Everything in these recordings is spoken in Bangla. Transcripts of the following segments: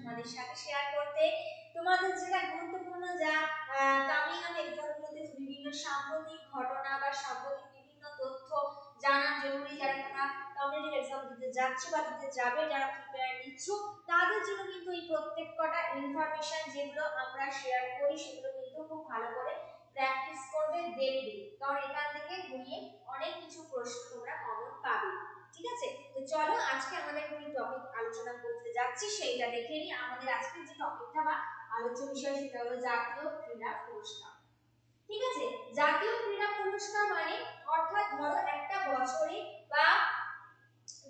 তোমাদের সাথে শেয়ার করতে। তোমাদের যেটা গুরুত্বপূর্ণ যা কামিং আপ এক্সামগুলোতে বিভিন্ন সাম্প্রতিক ঘটনা বা সাম্প্রতিক বিভিন্ন তথ্য জানা জরুরি, যারা তোমরা কম্পিটিটিভ এক্সাম দিতে যাচ্ছ বা দিতে যাবে, যারা প্রিপেয়ার নিচ্ছ, তাদের জন্য কিন্তু এই প্রত্যেক কটা ইনফরমেশন যেগুলো আমরা শেয়ার করি সেগুলো কিন্তু খুব ভালো করে প্র্যাকটিস করবে ডেইলি, কারণ এখান থেকে ঘুরিয়ে অনেক কিছু প্রশ্ন তোমরা কমন পাবে। ঠিক আছে, তো চলো আজকে আমাদের কি টপিক আলোচনা করতে যাচ্ছি সেইটা দেখে নিই। আমাদের আজকে যে টপিকটা বা আলোচ্য বিষয় সেটা হলো জাতীয় ক্রীড়া পুরস্কার। ঠিক আছে, জাতীয় ক্রীড়া পুরস্কার মানে অর্থাৎ ধরো একটা বছরে বা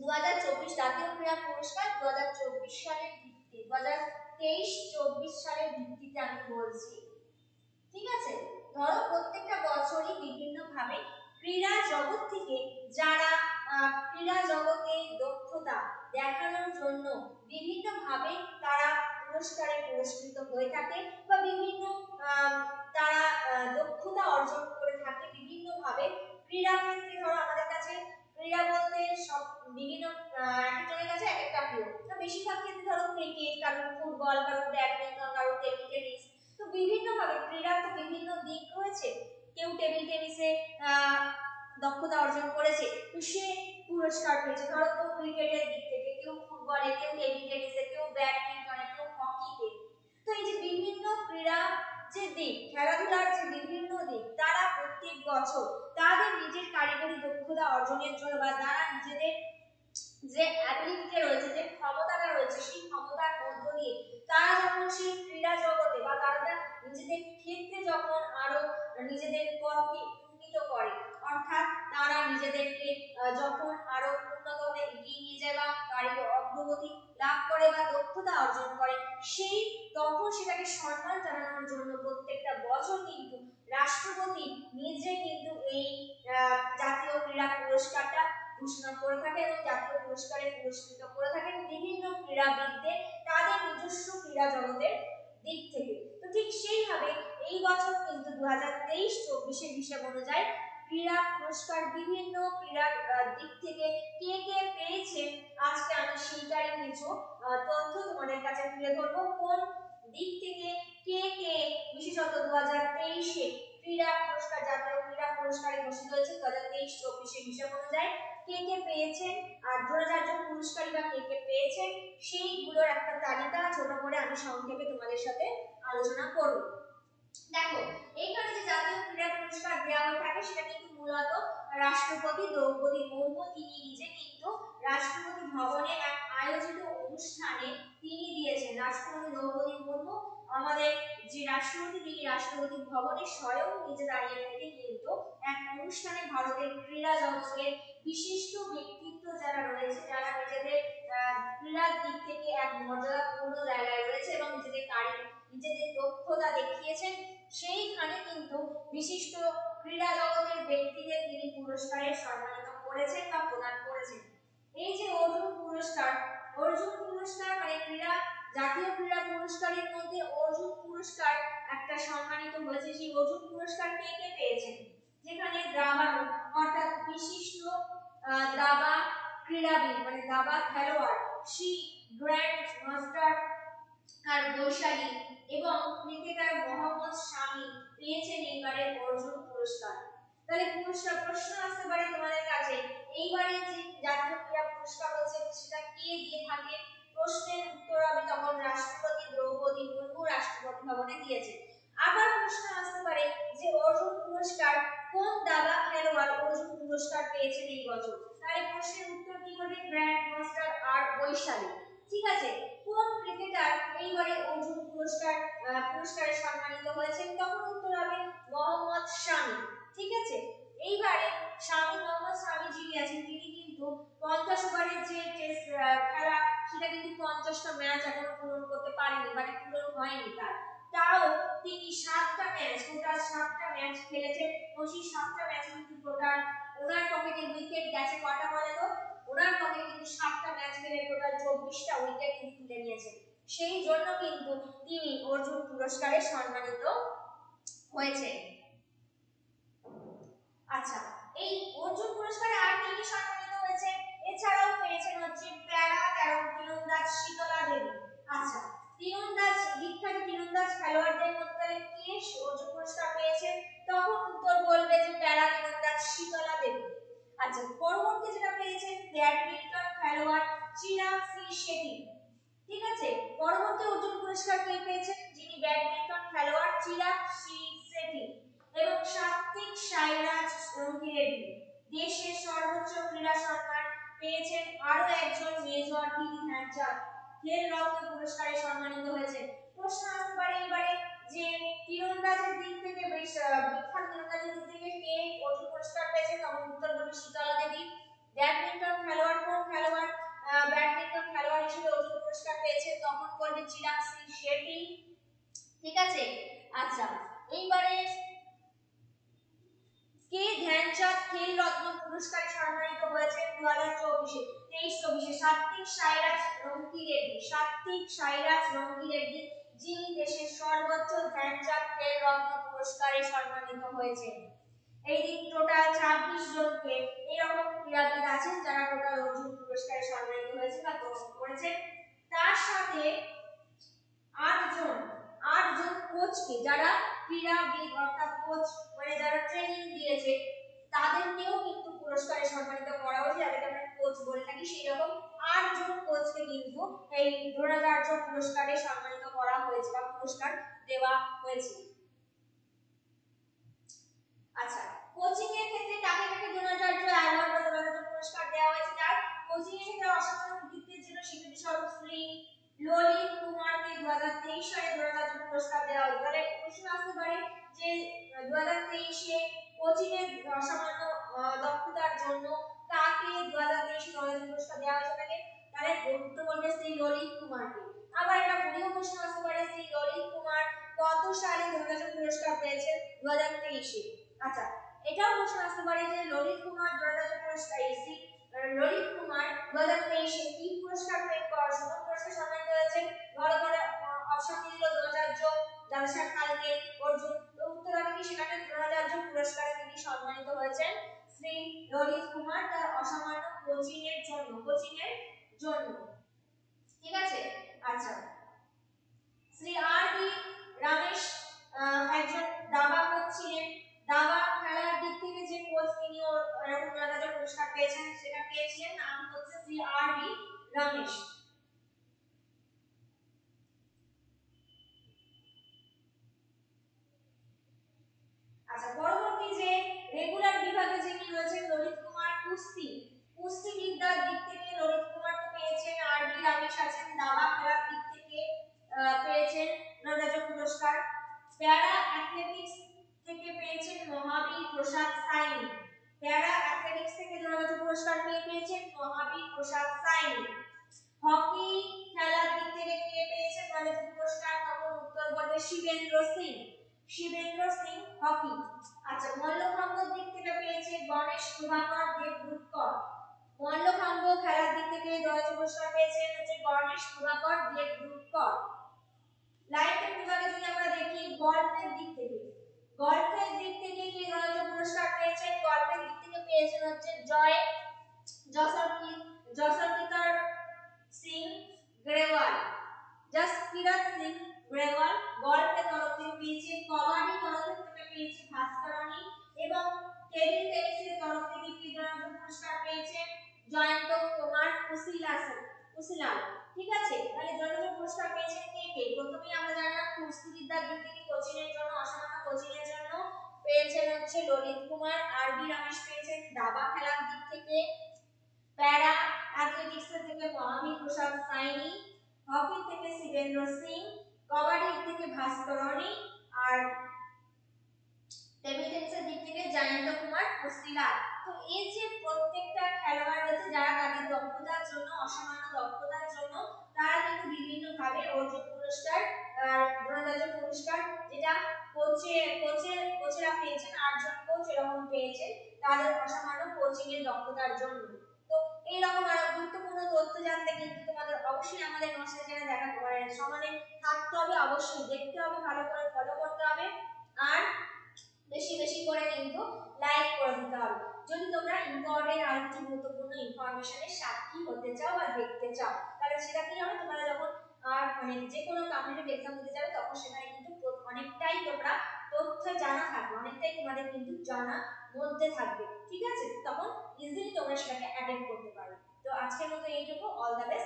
2024 জাতীয় ক্রীড়া পুরস্কার 2024 সালের ভিত্তিতে, 2023-24 সালের ভিত্তিতে আমি বলছি। ঠিক আছে, ধরো প্রত্যেকটা বছরই বিভিন্ন ভাবে ক্রীড়া জগৎ থেকে যারা ক্রীড়া জগতে দক্ষতা দেখানোর জন্য বিভিন্ন ভাবে তারা পুরস্কারে পুরস্কৃত হয়ে থাকে বা বিভিন্ন তারা দক্ষতা অর্জন করে থাকে বিভিন্ন ভাবে। ক্রীড়া ক্ষেত্রে ধরো আমাদের কাছে ক্রীড়া বলতে সব বিভিন্ন একজনের কাছে এক একটা প্রিয়, তো বেশিরভাগ ক্ষেত্রে ধরো ক্রিকেট, কারণ ফুটবল, কারণ ব্যাডমিন্টন, কারণ টেবিল টেনিস, তো বিভিন্ন ভাবে ক্রীড়া তো বিভিন্ন দিক রয়েছে। কেউ টেবিল টেনিসে দক্ষতা অর্জন করেছে তো সে পুরস্কার পেয়েছে, ধরো কেউ ক্রিকেটের দিক থেকে, কেউ ফুটবলে, কেউ টেবিল টেনিসে, কেউ ব্যাডমিন্টনে, কেউ হকিতে। তো এই যে বিভিন্ন ক্রীড়া যে দিক, খেলাধুলার যে বিভিন্ন দিক, তারা প্রত্যেক বছর তাদের নিজের কারিগরি দক্ষতা অর্জনের জন্য বা তারা নিজেদের যে অ্যাবিলিটি রয়েছে, যে ক্ষমতাটা রয়েছে, সেই ক্ষমতার মধ্য দিয়ে তারা যখন সেই ক্রীড়া জগতে বা তারা নিজেদের ক্ষেত্রে যখন আরো নিজেদের পথকে উন্নীত করে, অর্থাৎ তারা নিজেদেরকে যখন আরো উন্নতভাবে এগিয়ে নিয়ে যায় বা কারিগরি অগ্রগতি লাভ করে বা দক্ষতা অর্জন করে, সেই তখন সেটাকে সম্মান জানানোর জন্য প্রত্যেকটা বছর কিন্তু রাষ্ট্রপতি নিজে কিন্তু এই জাতীয় ক্রীড়া পুরস্কারটা ঘোষণা করে থাকে এবং জাতীয় পুরস্কারে পুরস্কৃত করে থাকেন বিভিন্ন ক্রীড়াবিদদের তাদের নিজস্ব ক্রীড়া জগতের দিক থেকে। তো ঠিক সেইভাবে এই বছর কিন্তু 2023-24 হিসাব অনুযায়ী ক্রীড়া পুরস্কার বিভিন্ন ক্রীড়া দিক থেকে কে কে পেয়েছে, আজকে আমি সেইটাই কিছু তথ্য তোমাদের কাছে তুলে ধরবো। কোন দিক থেকে কে কে বিশেষত 2023-এ ক্রীড়া পুরস্কার জাতীয় ক্রীড়া পুরস্কারে ঘোষিত হয়েছে 2023-24 হিসাব অনুযায়ী কে কে পেয়েছেন আর দ্রোণাচার্য পুরস্কার বা কে কে পেয়েছেন সেইগুলোর একটা তালিকা ছোট করে আমি সংক্ষেপে তোমাদের সাথে আলোচনা করব। দেখো, এইখানে যে জাতীয় ক্রীড়া পুরস্কার দেওয়া হয়ে থাকে সেটা কিন্তু মূলত রাষ্ট্রপতি দ্রৌপদী মুর্মু তিনি নিজে কিন্তু রাষ্ট্রপতি ভবনে এক আয়োজিত অনুষ্ঠানে তিনি দিয়েছেন। রাষ্ট্রপতি দ্রৌপদী মুর্মু আমাদের যে রাষ্ট্রপতি, তিনি রাষ্ট্রপতি ভবনে স্বয়ং নিজে দাঁড়িয়ে থেকে কিন্তু এক অনুষ্ঠানে ভারতের ক্রীড়া জগতের বিশিষ্ট ব্যক্তিত্ব যারা রয়েছে, যারা নিজেদের ক্রীড়ার দিক থেকে এক মর্যাদাপূর্ণ জায়গায় রয়েছে এবং নিজেদের দক্ষতা দেখিয়েছেন, সেইখানে কিন্তু বিশিষ্ট ক্রীড়া জগতের ব্যক্তিদের তিনি পুরস্কারে সম্মানিত করেছেন বা প্রদান করেছেন। এই যে অর্জুন পুরস্কার মানে ক্রীড়া জাতীয় ক্রীড়া পুরস্কারের মধ্যে অর্জুন পুরস্কার একটা সম্মানিত হয়েছে। সেই অর্জুন পুরস্কার কে কে পেয়েছেন, যেখানে দাবাড়ু অর্থাৎ বিশিষ্ট দাবা ক্রীড়াবিদ মানে দাবা খেলোয়াড় শ্রী গ্র্যান্ড মাস্টার আর বৈশালী এবং ক্রিকেটার মোহাম্মদ শামি পেয়েছেন এইবারের অর্জুন পুরস্কার। তাহলে পুরস্কার প্রশ্ন আসতে পারে তোমাদের কাছে, এইবারে যে জাতীয় ক্রীড়া পুরস্কার হচ্ছে সেটা কে দিয়ে থাকে, প্রশ্নের উত্তর হবে তখন রাষ্ট্রপতি দ্রৌপদী মুর্মু রাষ্ট্রপতি ভবনে দিয়েছে। আবার প্রশ্ন আসতে পারে যে অর্জুন পুরস্কার কোন দাবা খেলোয়াড় অর্জুন পুরস্কার পেয়েছেন এই বছর, তাহলে প্রশ্নের উত্তর কি হবে গ্র্যান্ড মাস্টার আর বৈশালী। ঠিক আছে, কোন ক্রিকেটার এইবারে অর্জুন পুরস্কারে সম্মানিত হয়েছেন, তখন উত্তর হবে মোহাম্মদ শামি। ঠিক আছে, এইবারে মোহাম্মদ শামি যিনি আছেন তিনি কিন্তু 50 ওভারের যে টেস্ট খেলা সেটা কিন্তু 50টা ম্যাচ এখনো পূরণ করতে পারেনি, মানে পূরণ হয়নি তাও তিনি 7টা ম্যাচ খেলেছেন এবং সেই 7টা ম্যাচে কিন্তু টোটাল ওনার পকেটে উইকেট গেছে কটা বলে তো, ওনার পকেটে কিন্তু 7টা ম্যাচ খেলে টোটাল 24টা উইকেট তিনি তুলে নিয়েছেন, সেই জন্য কিন্তু তিনি অর্জুন পুরস্কারে সম্মানিত হয়েছেন। আচ্ছা, এই অর্জুন পুরস্কারে আর কে কে সম্মানিত হয়েছে, এছাড়াও পেয়েছেন হচ্ছে প্যারা তীরন্দাজ শীতলা দেবী। আচ্ছা, চিরাগসি সেটি এবং সাত্বিক সাইরাজ রঙ্কিরেড্ডি। দেশের সর্বোচ্চ ক্রীড়া সম্মান পেয়েছেন আরো একজন মেজর টিভি ধ্যানচাঁদ, খেল রত্ন পুরস্কারে সম্মানিত হয়েছেন। প্রশ্ন আসতে পারে এবারে যে তীরন্দাজের দিক থেকে বিখ্যাত তীরন্দাজের দিক থেকে কে অর্জুন পুরস্কার পেয়েছে, তখন উত্তর বলবে শীতলা দেবী। ব্যাডমিন্টন খেলোয়াড় কোন খেলোয়াড় ব্যাডমিন্টন খেলোয়াড় হিসেবে অর্জুন পুরস্কার পেয়েছে, তখন বলবে চিরাগ সিং শেট্টি। ঠিক আছে, আচ্ছা এইবারে কে ধ্যানচাঁদ খেল রত্ন পুরস্কারে সম্মানিত হয়েছে 2024-এ 23-24-এ সাত্বিক সাইরাজ রঙ্কিরেড্ডি। সাত্বিক সাইরাজ রঙ্কিরেড্ডি যিনি দেশের সর্বোচ্চ ধ্যানচাঁদ খেল রত্ন পুরস্কারে সম্মানিত হয়েছেন। এই দিন টোটাল 26 জনকে এরকম ক্রীড়াবিদ আছেন যারা টোটাল অর্জুন পুরস্কারে সম্মানিত হয়েছে বা গ্রহণ করেছেন। তার সাথে 8 জন কোচকে, যারা ক্রীড়াবিদ অর্থাৎ কোচ মানে যারা ট্রেনিং দিয়েছে তাদেরকেও কিন্তু পুরস্কারে সম্মানিত করা হয়েছে, যাদেরকে আমরা কোচ বলে থাকি। সেই রকম 8 জন কোচকে কিন্তু এই দ্রোণাচার্য পুরস্কারে সম্মানিত করা হয়েছে বা পুরস্কার দেওয়া হয়েছে। আচ্ছা, কোচিং এর ক্ষেত্রে কাকে কাকে দ্রোণাচার্য অ্যাওয়ার্ড বা দ্রোণাচার্য পুরস্কার দেওয়া হয়েছে? তার কোচিং এর ক্ষেত্রে অসাধারণ কৃতিত্বের জন্য স্বীকৃতি স্বরূপ শ্রী ললিত কুমারকে 2023 সালে দ্রোণাচার্য পুরস্কার দেওয়া হয়েছে। তাহলে প্রশ্ন আসতে পারে যে 2023-এ কোচিং এর অসামান্য দক্ষতার জন্য কাকে 2023 দ্রোণাচার্য পুরস্কার দেওয়া হয়েছে? তাহলে উত্তর বলবে শ্রী ললিত কুমারকে। আবার এটা ভুলেও প্রশ্ন আসতে পারে শ্রী ললিত কুমার কত সালে দ্রোণাচার্য পুরস্কার পেয়েছেন? 2023-এ। আচ্ছা, এটাও প্রশ্ন আসতে পারে যে ললিত কুমার দ্রোণাচার্য পুরস্কার ললিত কুমার 2023-এ কি পুরস্কার পুরস্কার সম্মানিত হয়েছেন? ভালো করে অপশন দিল দ্রোণাচার্য, জামশেদ খালকে, অর্জুন। তো উত্তর হবে কি সেখানে দ্রোণাচার্য পুরস্কারে তিনি সম্মানিত হয়েছেন শ্রী ললিত কুমার তার অসামান্য কোচিং এর জন্য। ঠিক আছে, আচ্ছা শ্রী আর বি রমেশ একজন দাবা কোচ ছিলেন। দাবা খেলার দিক থেকে যে কোচ তিনি এরকম দ্রোণাচার্য পুরস্কার পেয়েছেন সেটা পেয়েছিলেন, নাম হচ্ছে শ্রী আর বি রমেশ। আচ্ছা, পরবর্তী যে রেগুলার বিভাগে যিনি রয়েছেন ললিত কুমার কুস্তি বিদ্যার দিক থেকে ললিত কুমার তো পেয়েছেন, আর বি রমেশ আছেন দাবা খেলার দিক থেকে পেয়েছেন দ্রোণাচার্য পুরস্কার। প্যারা অ্যাথলেটিক্স থেকে পেয়েছেন মহাবীর প্রসাদ সাইনি। প্যারা অ্যাথলেটিক্স থেকে দ্রোণাচার্য পুরস্কার পেয়েছেন মহাবীর প্রসাদ সাইনি। হকি খেলার দিক থেকে কে পেয়েছেন দ্রোণাচার্য পুরস্কার? তখন উত্তর বলবে শিবেন্দ্র সিং হকি। আচ্ছা, মল্লখম্বের দিক থেকে পেয়েছে গণেশ প্রভাকর দেবদূতকর। মল্লখম্ব খেলার দিক থেকে দ্রোণাচার্য পুরস্কার পেয়েছেন হচ্ছে গণেশ প্রভাকর দেবদূতকর। লাইফ বিভাগে যদি আমরা দেখি গল্পের দিক থেকে কি দ্রোণাচার্য পুরস্কার পেয়েছেন? গল্পের দিক থেকে পেয়েছেন হচ্ছে জসপ্রীত সিং গ্রেওয়াল। গল্পের তরফ থেকে পেয়েছে। কবাডি তরফ থেকে পেয়েছে ভাস্করণী এবং টেবিল টেনিসের তরফ থেকে কি দ্রোণাচার্য পুরস্কার পেয়েছেন? জয়ন্ত কুমার কুশিলাল। ঠিক আছে, তাহলে দ্রোণাচার্য পুরস্কার পেয়েছেন কে? প্রথমেই আমরা জানলাম কুস্তিবিদ্যার দিক থেকে কোচিং এর জন্য অসামান্য কোচিং এর জন্য পেয়েছেন হচ্ছে ললিত কুমার। আর বি রমেশ পেয়েছেন দাবা খেলার দিক থেকে। প্যারা অ্যাথলেটিক্স থেকে মহাবীর প্রসাদ সাইনি। হকি থেকে শিবেন্দ্র সিং। কবাডি থেকে ভাস্করণী। আর টেবিল টেনিসের দিক থেকে জয়ন্ত কুমার কুশিলাল। তো এই যে প্রত্যেকটা খেলোয়াড় রয়েছে যারা তাদের দক্ষতার জন্য অসামান্য দক্ষতার জন্য তারা কিন্তু বিভিন্ন ভাবে অর্জুন পুরস্কার দ্রোণাচার্য পুরস্কার যেটা কোচেরা পেয়েছেন, 8 জন কোচ এরকম পেয়েছেন তাদের অসামান্য কোচিং এর দক্ষতার জন্য। তো এইরকম আরো গুরুত্বপূর্ণ তথ্য জানতে কিন্তু তোমাদের অবশ্যই আমাদের নোটসের চ্যানেল দেখা সমানে থাকতে হবে, অবশ্যই দেখতে হবে, ভালো করে ফলো করতে হবে আর বেশি বেশি করে কিন্তু লাইক করে দিতে হবে। যদি তোমরা ইম্পর্টেন্ট আর কিছু গুরুত্বপূর্ণ ইনফরমেশনের সাক্ষী হতে চাও বা দেখতে চাও তাহলে সেটা কি হবে, তোমরা যখন মানে যে কোনো কম্পিটিটিভ এক্সাম দিতে যাবে তখন সেখানে কিন্তু অনেকটাই তোমরা তথ্য জানা থাকবে, অনেকটাই তোমাদের কিন্তু জানা মধ্যে থাকবে। ঠিক আছে, তখন ইজিলি তোমরা সেটাকে অ্যাটেন্ড করতে পারবে। তো আজকের মতো এইটুকু। All the best.